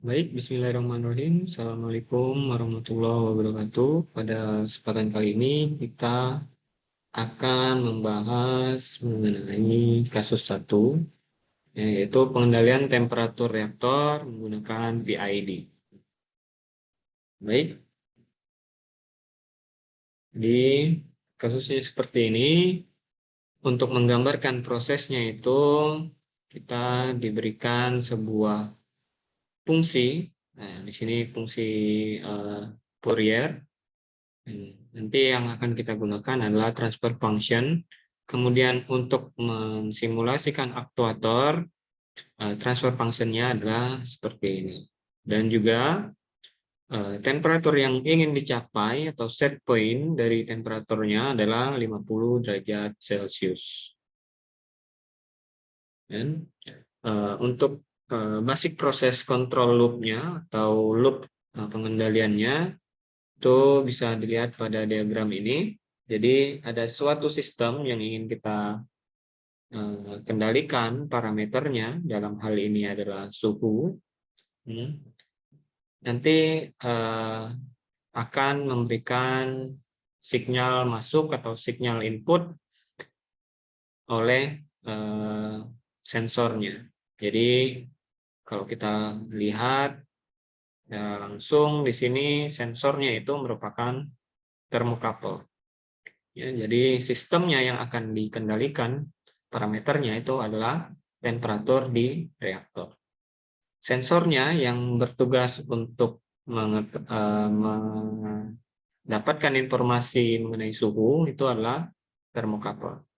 Baik, bismillahirrahmanirrahim. Assalamualaikum warahmatullahi wabarakatuh. Pada kesempatan kali ini kita akan membahas mengenai kasus 1, yaitu pengendalian temperatur reaktor menggunakan PID. Baik, di kasusnya seperti ini, untuk menggambarkan prosesnya itu kita diberikan sebuah fungsi. Nah, di sini fungsi Fourier. Nanti yang akan kita gunakan adalah transfer function. Kemudian untuk mensimulasikan aktuator, transfer function-nya adalah seperti ini. Dan juga temperatur yang ingin dicapai atau set point dari temperaturnya adalah 50 derajat Celcius. Dan untuk basic proses control loop-nya atau loop pengendaliannya itu bisa dilihat pada diagram ini. Jadi ada suatu sistem yang ingin kita kendalikan parameternya, dalam hal ini adalah suhu. Nanti akan memberikan sinyal masuk atau sinyal input oleh sensornya. Jadi kalau kita lihat langsung di sini sensornya itu merupakan thermocouple. Ya, jadi sistemnya yang akan dikendalikan parameternya itu adalah temperatur di reaktor. Sensornya yang bertugas untuk mendapatkan informasi mengenai suhu itu adalah thermocouple.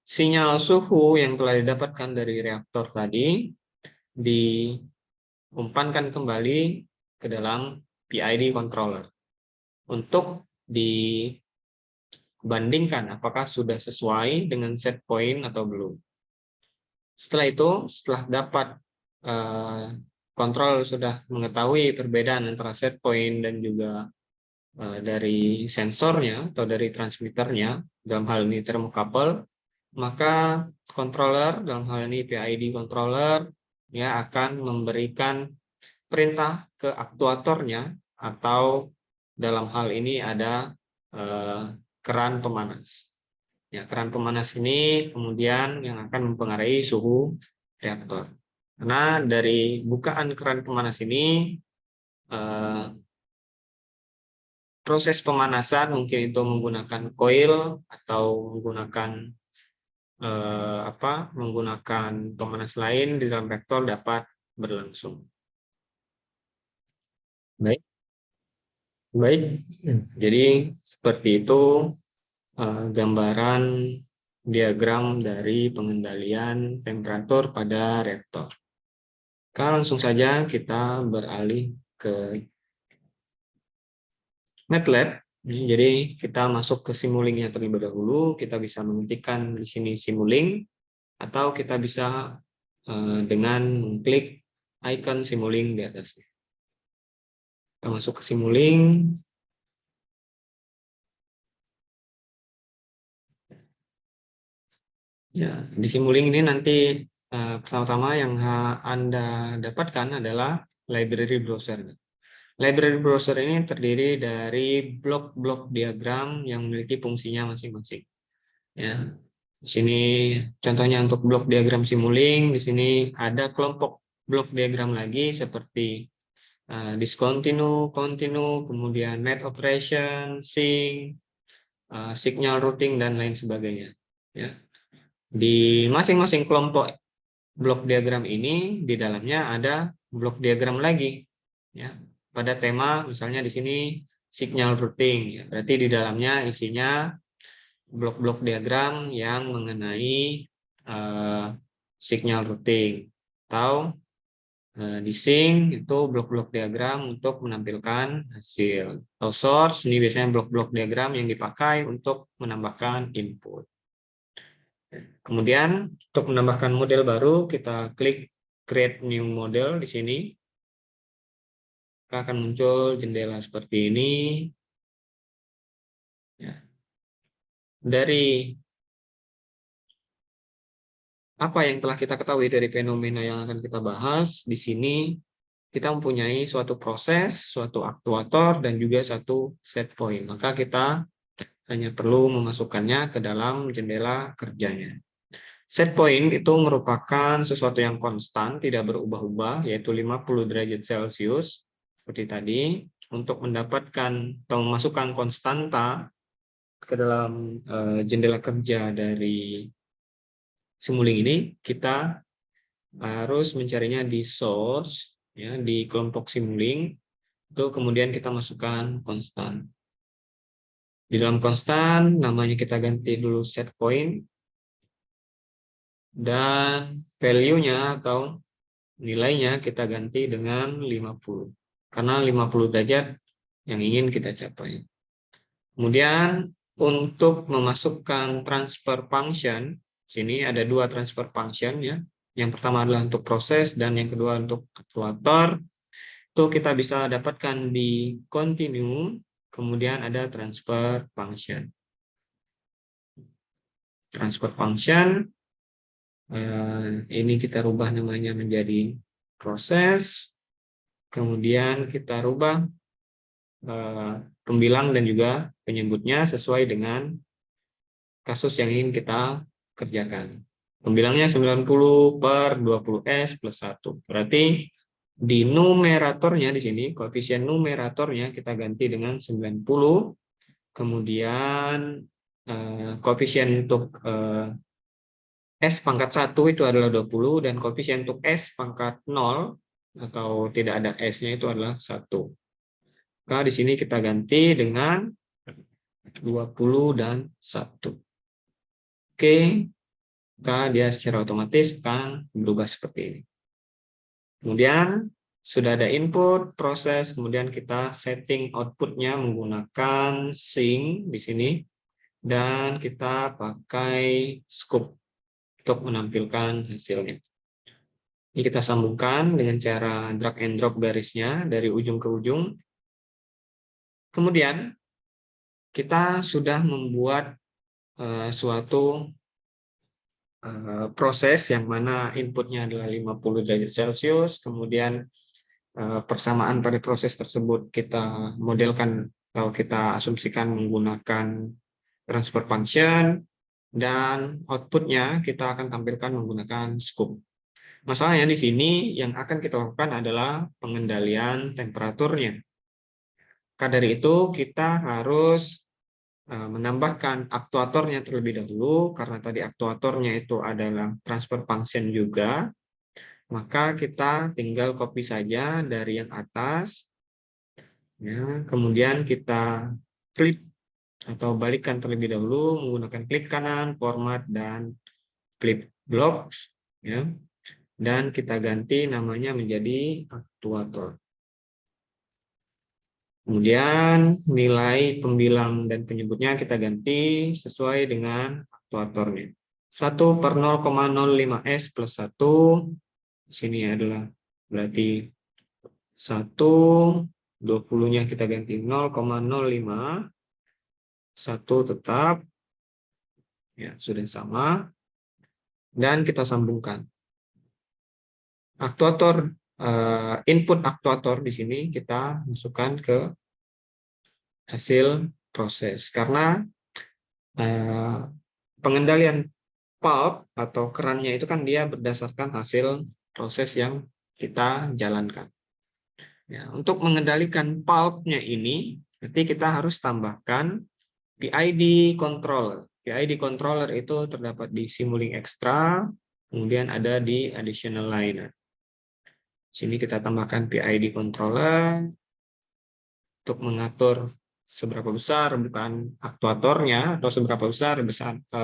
Sinyal suhu yang telah didapatkan dari reaktor tadi diumpankan kembali ke dalam PID controller untuk dibandingkan apakah sudah sesuai dengan set point atau belum. Setelah itu, setelah dapat kontrol sudah mengetahui perbedaan antara set point dan juga dari sensornya atau dari transmitternya, dalam hal ini thermocouple, maka controller, dalam hal ini PID controller, ya akan memberikan perintah ke aktuatornya atau dalam hal ini ada keran pemanas. Ya, keran pemanas ini kemudian yang akan mempengaruhi suhu reaktor. Karena dari bukaan keran pemanas ini proses pemanasan mungkin itu menggunakan coil atau menggunakan menggunakan pemanas lain di dalam reaktor dapat berlangsung. Baik. Jadi seperti itu gambaran diagram dari pengendalian temperatur pada reaktor. Langsung saja kita beralih ke MATLAB. Jadi kita masuk ke Simulink-nya terlebih dahulu. Kita bisa mengetikkan di sini Simulink, atau kita bisa dengan mengklik icon Simulink di atasnya. Kita masuk ke Simulink. Ya, di Simulink ini nanti pertama-tama yang Anda dapatkan adalah library browser. Library browser ini terdiri dari blok-blok diagram yang memiliki fungsinya masing-masing. Ya, di sini contohnya untuk blok diagram Simulink, di sini ada kelompok blok diagram lagi seperti discontinue, continue, kemudian net operation, sync, signal routing, dan lain sebagainya. Ya. Di masing-masing kelompok blok diagram ini, di dalamnya ada blok diagram lagi. Ya. Pada tema, misalnya di sini signal routing. Ya. Berarti di dalamnya isinya blok-blok diagram yang mengenai signal routing. Atau di sync itu blok-blok diagram untuk menampilkan hasil. Atau source, ini biasanya blok-blok diagram yang dipakai untuk menambahkan input. Kemudian untuk menambahkan model baru, kita klik create new model di sini. Akan muncul jendela seperti ini. Ya. Dari apa yang telah kita ketahui dari fenomena yang akan kita bahas di sini, kita mempunyai suatu proses, suatu aktuator, dan juga satu set point. Maka kita hanya perlu memasukkannya ke dalam jendela kerjanya. Set point itu merupakan sesuatu yang konstan, tidak berubah-ubah, yaitu 50 derajat Celcius, seperti tadi. Untuk mendapatkan atau memasukkan konstanta ke dalam jendela kerja dari simuling ini, kita harus mencarinya di source, ya, di kelompok simuling, itu kemudian kita masukkan konstan. Di dalam konstan, namanya kita ganti dulu set point, dan value-nya atau nilainya kita ganti dengan 50. Karena 50 derajat yang ingin kita capai. Kemudian untuk memasukkan transfer function, sini ada dua transfer function ya. Yang pertama adalah untuk proses dan yang kedua untuk aktuator. Itu kita bisa dapatkan di continue, kemudian ada transfer function. Transfer function ini kita rubah namanya menjadi proses, kemudian kita rubah pembilang dan juga penyebutnya sesuai dengan kasus yang ingin kita kerjakan. Pembilangnya 90/20S plus 1. Berarti di numeratornya di sini, koefisien numeratornya kita ganti dengan 90, kemudian koefisien untuk S pangkat 1 itu adalah 20, dan koefisien untuk S pangkat 0 atau tidak ada S-nya itu adalah 1. Maka di sini kita ganti dengan 20 dan 1. Oke, maka dia secara otomatis akan berubah seperti ini. Kemudian sudah ada input, proses, kemudian kita setting outputnya menggunakan sync di sini, dan kita pakai scope untuk menampilkan hasilnya. Ini kita sambungkan dengan cara drag and drop garisnya dari ujung ke ujung. Kemudian kita sudah membuat suatu proses yang mana inputnya adalah 50 derajat Celcius, kemudian persamaan pada proses tersebut kita modelkan atau kita asumsikan menggunakan transfer function, dan outputnya kita akan tampilkan menggunakan scope. Masalahnya di sini yang akan kita lakukan adalah pengendalian temperaturnya. Maka dari itu kita harus menambahkan aktuatornya terlebih dahulu, karena tadi aktuatornya itu adalah transfer function juga, maka kita tinggal copy saja dari yang atas, ya, kemudian kita klik atau balikkan terlebih dahulu menggunakan klik kanan, format, dan flip blocks, ya, dan kita ganti namanya menjadi aktuator. Kemudian nilai pembilang dan penyebutnya kita ganti sesuai dengan aktuatornya. 1/0,05S plus 1, sini adalah berarti 1, 20-nya kita ganti 0,05, 1 tetap, ya sudah sama, dan kita sambungkan. Aktuator, input aktuator di sini kita masukkan ke hasil proses, karena pengendalian pulp atau kerannya itu kan dia berdasarkan hasil proses yang kita jalankan. Ya, untuk mengendalikan pulpnya ini, nanti kita harus tambahkan PID controller. PID controller itu terdapat di Simulink Extra, kemudian ada di Additional Liner. Sini kita tambahkan PID controller untuk mengatur seberapa besar bukaan aktuatornya atau seberapa besar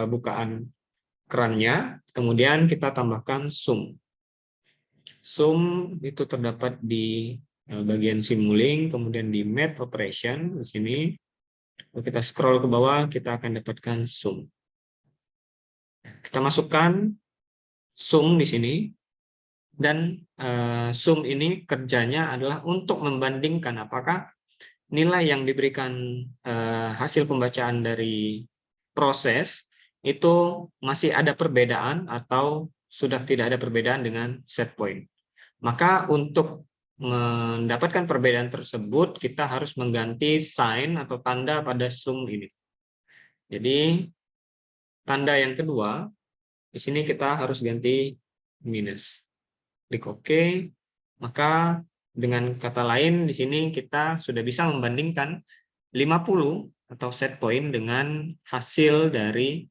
bukaan kerannya. Kemudian kita tambahkan sum. Sum itu terdapat di bagian Simulink, kemudian di Math Operation di sini. Kalau kita scroll ke bawah, kita akan dapatkan sum. Kita masukkan sum di sini, dan sum ini kerjanya adalah untuk membandingkan apakah nilai yang diberikan hasil pembacaan dari proses itu masih ada perbedaan atau sudah tidak ada perbedaan dengan set point. Maka untuk mendapatkan perbedaan tersebut, kita harus mengganti sign atau tanda pada sum ini. Jadi tanda yang kedua, di sini kita harus ganti minus. Klik OK, maka dengan kata lain di sini kita sudah bisa membandingkan 50 atau set point dengan hasil dari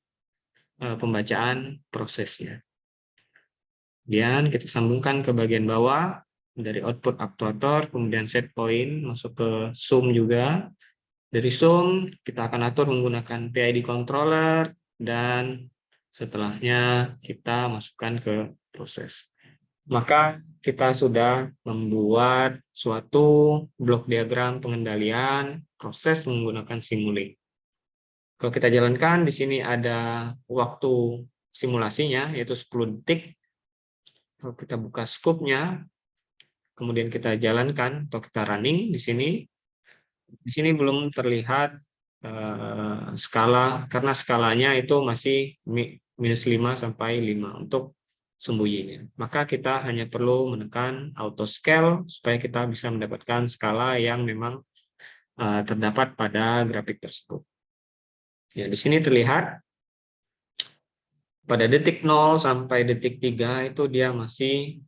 pembacaan prosesnya. Kemudian kita sambungkan ke bagian bawah dari output aktuator, kemudian set point masuk ke sum juga. Dari sum kita akan atur menggunakan PID controller dan setelahnya kita masukkan ke proses. Maka kita sudah membuat suatu blok diagram pengendalian proses menggunakan Simulink. Kalau kita jalankan, di sini ada waktu simulasinya, yaitu 10 detik. Kalau kita buka scope-nya, kemudian kita jalankan atau kita running di sini belum terlihat skala, karena skalanya itu masih -5 sampai 5 untuk sembunyinya. Maka kita hanya perlu menekan auto scale supaya kita bisa mendapatkan skala yang memang terdapat pada grafik tersebut. Ya, di sini terlihat pada detik 0 sampai detik 3 itu dia masih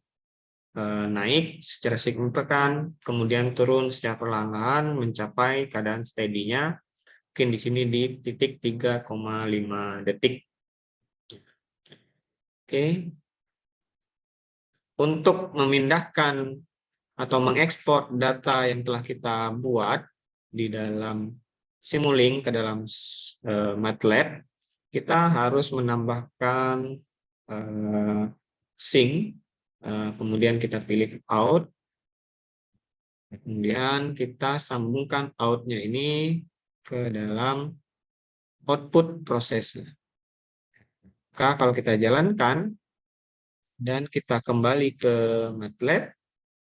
naik secara signifikan, kemudian turun secara perlahan mencapai keadaan steady-nya. Mungkin di sini di titik 3,5 detik. Oke. Untuk memindahkan atau mengekspor data yang telah kita buat di dalam Simulink ke dalam MATLAB, kita harus menambahkan sync, kemudian kita pilih out, kemudian kita sambungkan outnya ini ke dalam output prosesnya. Maka kalau kita jalankan dan kita kembali ke MATLAB,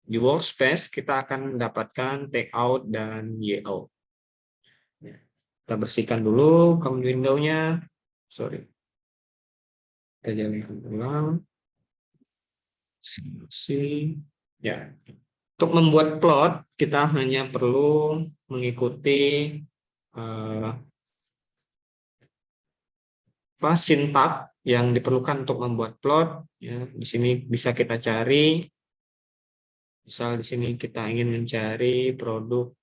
di workspace kita akan mendapatkan take out dan yout. Kita bersihkan dulu command window-nya. Sorry. Kita jalankan ulang. Simulasi. Ya. Untuk membuat plot, kita hanya perlu mengikuti sintak yang diperlukan untuk membuat plot. Ya, di sini bisa kita cari. Misal di sini kita ingin mencari produk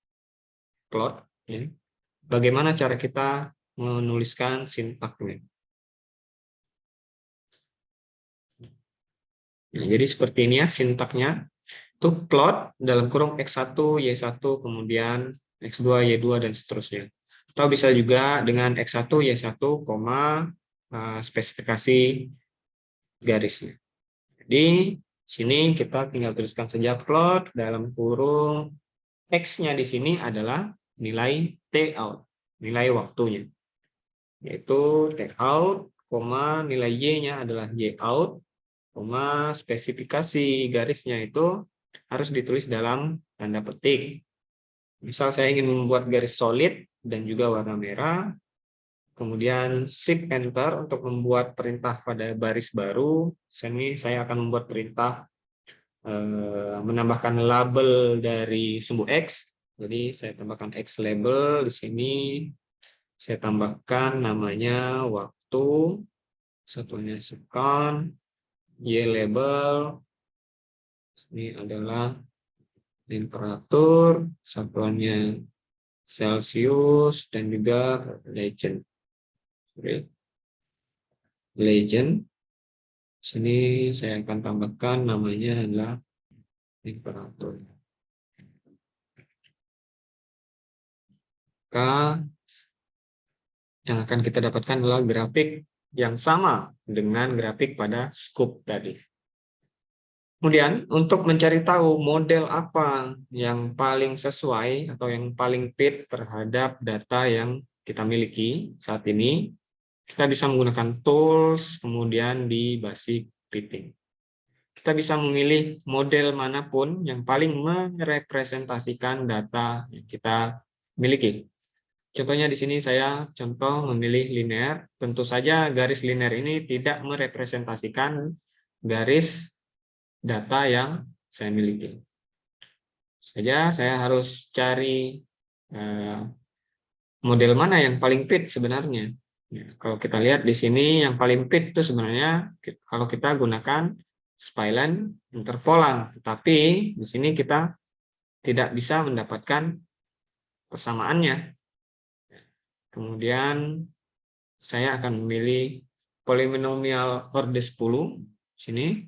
plot. Ya. Bagaimana cara kita menuliskan sintaknya? Nah, jadi seperti ini ya sintaknya. Itu plot dalam kurung X1, Y1, kemudian X2, Y2, dan seterusnya. Atau bisa juga dengan X1, Y1, spesifikasi garisnya. Jadi sini kita tinggal tuliskan saja plot dalam kurung X-nya di sini adalah nilai T out, nilai waktunya. Yaitu T out, nilai Y-nya adalah Y out, spesifikasi garisnya itu harus ditulis dalam tanda petik. Misal saya ingin membuat garis solid dan juga warna merah, kemudian Shift Enter untuk membuat perintah pada baris baru. Sini saya akan membuat perintah menambahkan label dari sumbu X. Jadi saya tambahkan X label di sini. Saya tambahkan namanya waktu, satunya second, Y label. Ini adalah temperatur, satuannya Celsius, dan juga legend. Legend. Sini saya akan tambahkan namanya adalah temperatur. Maka yang akan kita dapatkan adalah grafik yang sama dengan grafik pada scope tadi. Kemudian untuk mencari tahu model apa yang paling sesuai atau yang paling fit terhadap data yang kita miliki saat ini, kita bisa menggunakan tools, kemudian di basic fitting. Kita bisa memilih model manapun yang paling merepresentasikan data yang kita miliki. Contohnya di sini saya contoh memilih linear. Tentu saja garis linear ini tidak merepresentasikan garis data yang saya miliki. saja saya harus cari model mana yang paling fit sebenarnya. Ya, kalau kita lihat di sini yang paling fit itu sebenarnya kalau kita gunakan spline interpolan, tetapi di sini kita tidak bisa mendapatkan persamaannya. Kemudian saya akan memilih polinomial orde 10 sini,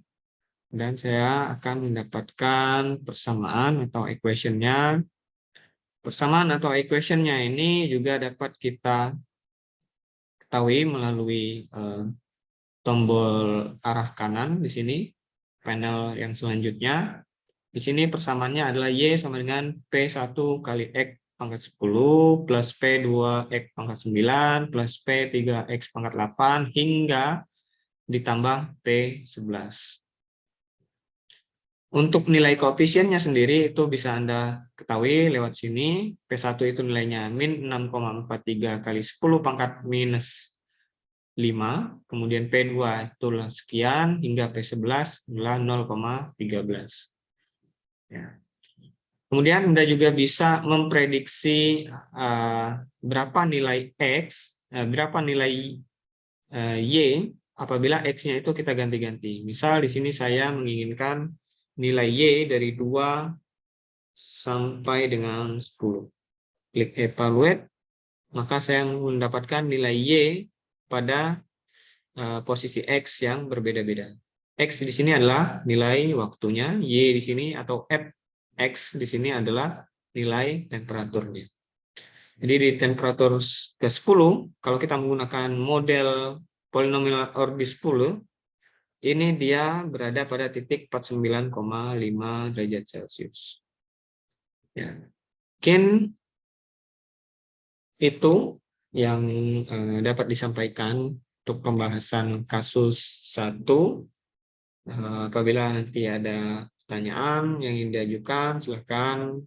dan saya akan mendapatkan persamaan atau equation-nya. Persamaan atau equation-nya ini juga dapat kita ketahui melalui tombol arah kanan di sini, panel yang selanjutnya. Di sini persamaannya adalah Y sama dengan P1 kali X pangkat 10 plus P2 X pangkat 9 plus P3 X pangkat 8 hingga ditambah P11. Untuk nilai koefisiennya sendiri itu bisa Anda ketahui lewat sini. P1 itu nilainya min 6,43 kali 10 pangkat minus 5, kemudian P2 itulah sekian, hingga P11 adalah 0,13. Ya. Kemudian Anda juga bisa memprediksi berapa nilai X, berapa nilai Y apabila X-nya itu kita ganti-ganti. Misal di sini saya menginginkan nilai Y dari 2 sampai dengan 10. Klik evaluate, maka saya mendapatkan nilai Y pada posisi X yang berbeda-beda. X di sini adalah nilai waktunya, Y di sini atau X di sini adalah nilai temperaturnya. Jadi di temperatur ke-10, kalau kita menggunakan model polinomial orde 10, ini dia berada pada titik 49,5 derajat Celcius. Ya. Mungkin itu yang dapat disampaikan untuk pembahasan kasus 1. Apabila nanti ada pertanyaan yang ingin diajukan, silakan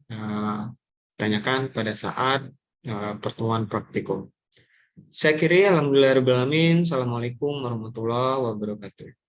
tanyakan pada saat pertemuan praktikum. Saya kira alhamdulillahirabbil alamin. Assalamualaikum warahmatullahi wabarakatuh.